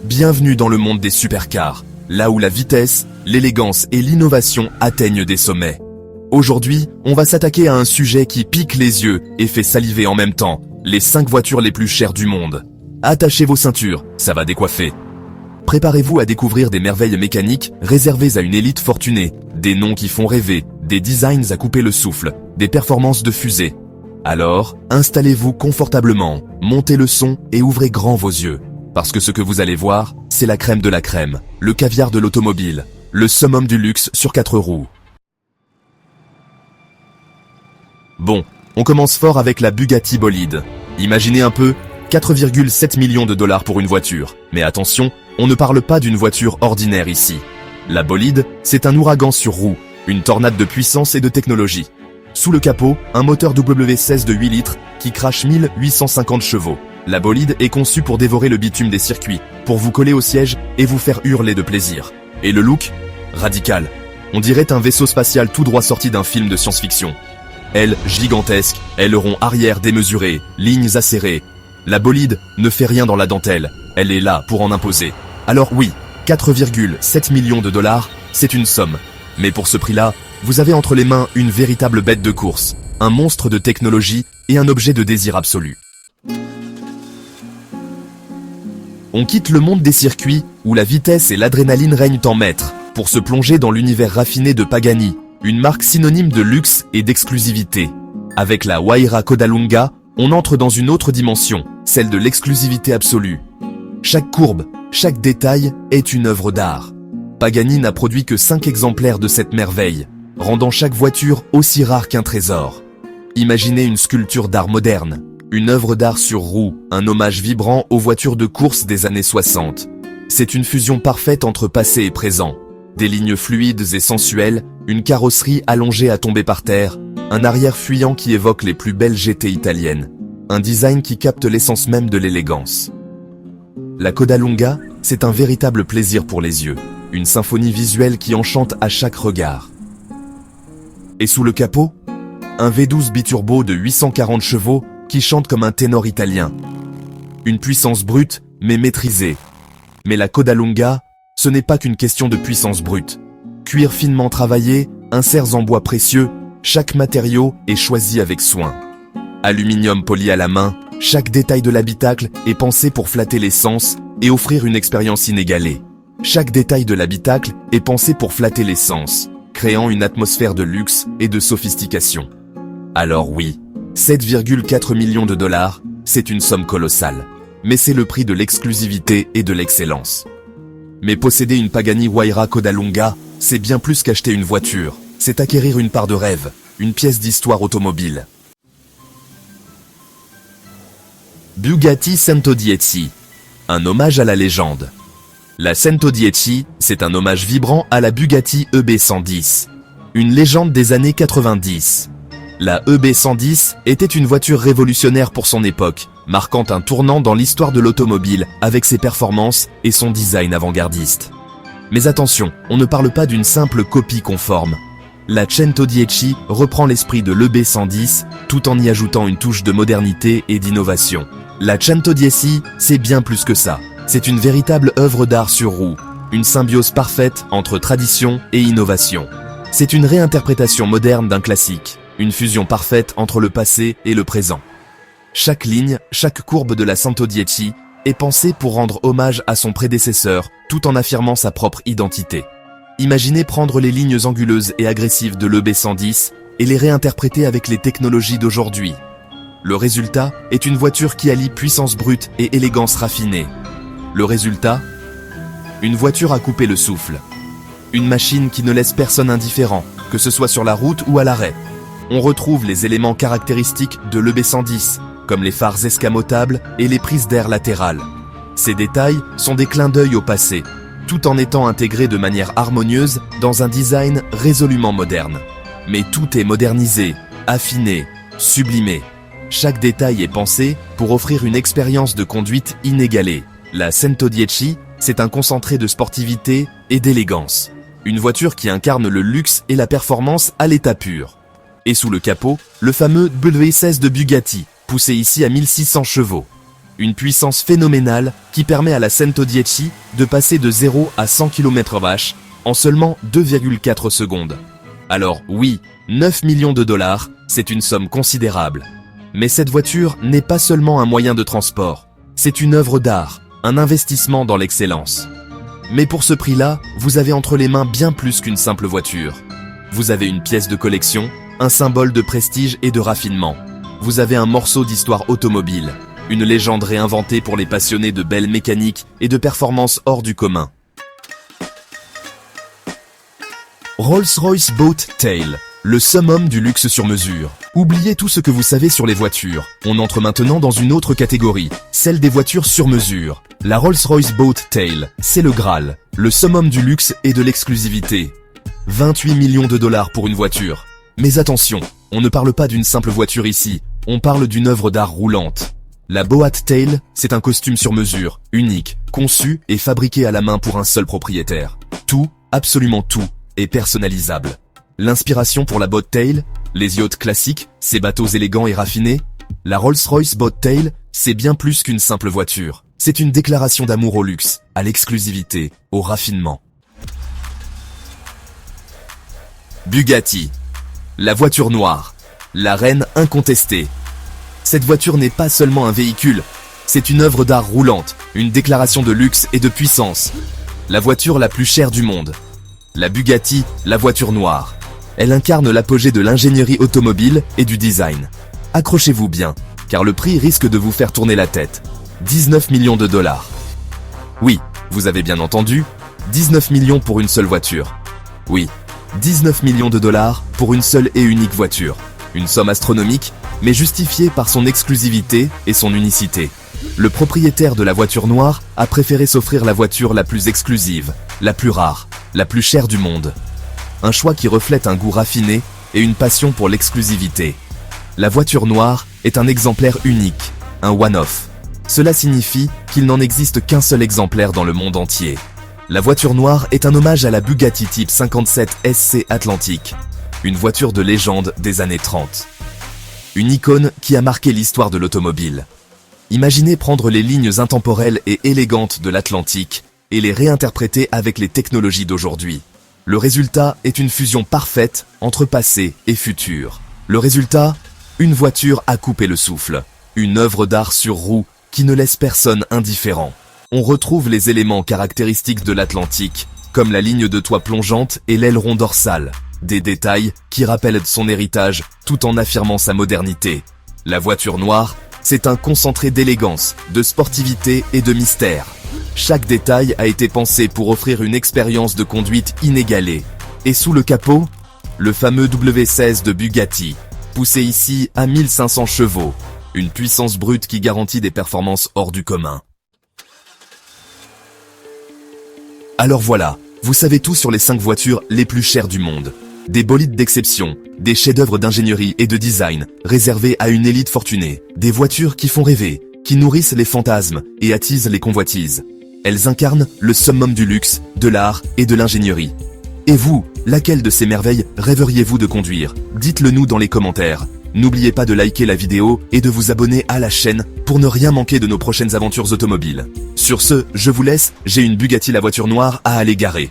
Bienvenue dans le monde des supercars, là où la vitesse, l'élégance et l'innovation atteignent des sommets. Aujourd'hui, on va s'attaquer à un sujet qui pique les yeux et fait saliver en même temps, les 5 voitures les plus chères du monde. Attachez vos ceintures, ça va décoiffer. Préparez-vous à découvrir des merveilles mécaniques réservées à une élite fortunée, des noms qui font rêver, des designs à couper le souffle, des performances de fusée. Alors, installez-vous confortablement, montez le son et ouvrez grand vos yeux. Parce que ce que vous allez voir, c'est la crème de la crème, le caviar de l'automobile, le summum du luxe sur 4 roues. Bon, on commence fort avec la Bugatti Bolide. Imaginez un peu, 4,7 millions de dollars pour une voiture. Mais attention, on ne parle pas d'une voiture ordinaire ici. La Bolide, c'est un ouragan sur roues, une tornade de puissance et de technologie. Sous le capot, un moteur W16 de 8 litres qui crache 1850 chevaux. La Bolide est conçue pour dévorer le bitume des circuits, pour vous coller au siège et vous faire hurler de plaisir. Et le look? Radical. On dirait un vaisseau spatial tout droit sorti d'un film de science-fiction. Ailes gigantesques, ailerons arrière démesurés, lignes acérées. La Bolide ne fait rien dans la dentelle, elle est là pour en imposer. Alors oui, 4,7 millions de dollars, c'est une somme. Mais pour ce prix-là, vous avez entre les mains une véritable bête de course, un monstre de technologie et un objet de désir absolu. On quitte le monde des circuits, où la vitesse et l'adrénaline règnent en maître, pour se plonger dans l'univers raffiné de Pagani, une marque synonyme de luxe et d'exclusivité. Avec la Huayra Codalunga, on entre dans une autre dimension, celle de l'exclusivité absolue. Chaque courbe, chaque détail est une œuvre d'art. Pagani n'a produit que 5 exemplaires de cette merveille, rendant chaque voiture aussi rare qu'un trésor. Imaginez une sculpture d'art moderne, une œuvre d'art sur roue, un hommage vibrant aux voitures de course des années 60. C'est une fusion parfaite entre passé et présent. Des lignes fluides et sensuelles, une carrosserie allongée à tomber par terre, un arrière fuyant qui évoque les plus belles GT italiennes, un design qui capte l'essence même de l'élégance. La Codalunga, c'est un véritable plaisir pour les yeux, une symphonie visuelle qui enchante à chaque regard. Et sous le capot, un V12 biturbo de 840 chevaux qui chante comme un ténor italien. Une puissance brute, mais maîtrisée. Mais la Codalunga, ce n'est pas qu'une question de puissance brute. Cuir finement travaillé, inserts en bois précieux, chaque matériau est choisi avec soin. Aluminium poli à la main, chaque détail de l'habitacle est pensé pour flatter les sens et offrir une expérience inégalée. Chaque détail de l'habitacle est pensé pour flatter les sens, créant une atmosphère de luxe et de sophistication. Alors oui, 7,4 millions de dollars, c'est une somme colossale. Mais c'est le prix de l'exclusivité et de l'excellence. Mais posséder une Pagani Huayra Codalunga, c'est bien plus qu'acheter une voiture. C'est acquérir une part de rêve, une pièce d'histoire automobile. Bugatti Centodieci, un hommage à la légende. La Centodieci, c'est un hommage vibrant à la Bugatti EB110, une légende des années 90. La EB110 était une voiture révolutionnaire pour son époque, marquant un tournant dans l'histoire de l'automobile avec ses performances et son design avant-gardiste. Mais attention, on ne parle pas d'une simple copie conforme. La Centodieci reprend l'esprit de l'EB110 tout en y ajoutant une touche de modernité et d'innovation. La Centodieci, c'est bien plus que ça. C'est une véritable œuvre d'art sur roue, une symbiose parfaite entre tradition et innovation. C'est une réinterprétation moderne d'un classique, une fusion parfaite entre le passé et le présent. Chaque ligne, chaque courbe de la Centodieci est pensée pour rendre hommage à son prédécesseur tout en affirmant sa propre identité. Imaginez prendre les lignes anguleuses et agressives de l'EB110 et les réinterpréter avec les technologies d'aujourd'hui. Le résultat est une voiture qui allie puissance brute et élégance raffinée. Le résultat? Une voiture à couper le souffle. Une machine qui ne laisse personne indifférent, que ce soit sur la route ou à l'arrêt. On retrouve les éléments caractéristiques de l'EB110, comme les phares escamotables et les prises d'air latérales. Ces détails sont des clins d'œil au passé, tout en étant intégrés de manière harmonieuse dans un design résolument moderne. Mais tout est modernisé, affiné, sublimé. Chaque détail est pensé pour offrir une expérience de conduite inégalée. La Centodieci, c'est un concentré de sportivité et d'élégance. Une voiture qui incarne le luxe et la performance à l'état pur. Et sous le capot, le fameux W16 de Bugatti, poussé ici à 1600 chevaux. Une puissance phénoménale qui permet à la 110 de passer de 0 à 100 km/h en seulement 2,4 secondes. Alors oui, 9 millions de dollars, c'est une somme considérable. Mais cette voiture n'est pas seulement un moyen de transport, c'est une œuvre d'art, un investissement dans l'excellence. Mais pour ce prix-là, vous avez entre les mains bien plus qu'une simple voiture. Vous avez une pièce de collection, un symbole de prestige et de raffinement. Vous avez un morceau d'histoire automobile, une légende réinventée pour les passionnés de belles mécaniques et de performances hors du commun. Rolls-Royce Boat Tail, le summum du luxe sur mesure. Oubliez tout ce que vous savez sur les voitures. On entre maintenant dans une autre catégorie, celle des voitures sur mesure. La Rolls-Royce Boat Tail, c'est le Graal, le summum du luxe et de l'exclusivité. 28 millions de dollars pour une voiture. Mais attention, on ne parle pas d'une simple voiture ici, on parle d'une œuvre d'art roulante. La Boat Tail, c'est un costume sur mesure, unique, conçu et fabriqué à la main pour un seul propriétaire. Tout, absolument tout, est personnalisable. L'inspiration pour la Boat Tail, les yachts classiques, ces bateaux élégants et raffinés. La Rolls-Royce Boat Tail, c'est bien plus qu'une simple voiture. C'est une déclaration d'amour au luxe, à l'exclusivité, au raffinement. Bugatti. La voiture noire. La reine incontestée. Cette voiture n'est pas seulement un véhicule, c'est une œuvre d'art roulante, une déclaration de luxe et de puissance. La voiture la plus chère du monde. La Bugatti, la voiture noire. Elle incarne l'apogée de l'ingénierie automobile et du design. Accrochez-vous bien, car le prix risque de vous faire tourner la tête. 19 millions de dollars. Oui, vous avez bien entendu, 19 millions pour une seule voiture. Oui, 19 millions de dollars pour une seule et unique voiture. Une somme astronomique, mais justifiée par son exclusivité et son unicité. Le propriétaire de la voiture noire a préféré s'offrir la voiture la plus exclusive, la plus rare, la plus chère du monde. Un choix qui reflète un goût raffiné et une passion pour l'exclusivité. La voiture noire est un exemplaire unique, un one-off. Cela signifie qu'il n'en existe qu'un seul exemplaire dans le monde entier. La voiture noire est un hommage à la Bugatti Type 57 SC Atlantic, une voiture de légende des années 30. Une icône qui a marqué l'histoire de l'automobile. Imaginez prendre les lignes intemporelles et élégantes de l'Atlantique et les réinterpréter avec les technologies d'aujourd'hui. Le résultat est une fusion parfaite entre passé et futur. Le résultat, une voiture à couper le souffle. Une œuvre d'art sur roue qui ne laisse personne indifférent. On retrouve les éléments caractéristiques de l'Atlantique, comme la ligne de toit plongeante et l'aileron dorsal. Des détails qui rappellent son héritage tout en affirmant sa modernité. La voiture noire, c'est un concentré d'élégance, de sportivité et de mystère. Chaque détail a été pensé pour offrir une expérience de conduite inégalée. Et sous le capot, le fameux W16 de Bugatti, poussé ici à 1500 chevaux. Une puissance brute qui garantit des performances hors du commun. Alors voilà, vous savez tout sur les 5 voitures les plus chères du monde. Des bolides d'exception, des chefs-d'œuvre d'ingénierie et de design, réservés à une élite fortunée. Des voitures qui font rêver, qui nourrissent les fantasmes et attisent les convoitises. Elles incarnent le summum du luxe, de l'art et de l'ingénierie. Et vous, laquelle de ces merveilles rêveriez-vous de conduire? Dites-le nous dans les commentaires. N'oubliez pas de liker la vidéo et de vous abonner à la chaîne pour ne rien manquer de nos prochaines aventures automobiles. Sur ce, je vous laisse, j'ai une Bugatti la voiture noire à aller garer.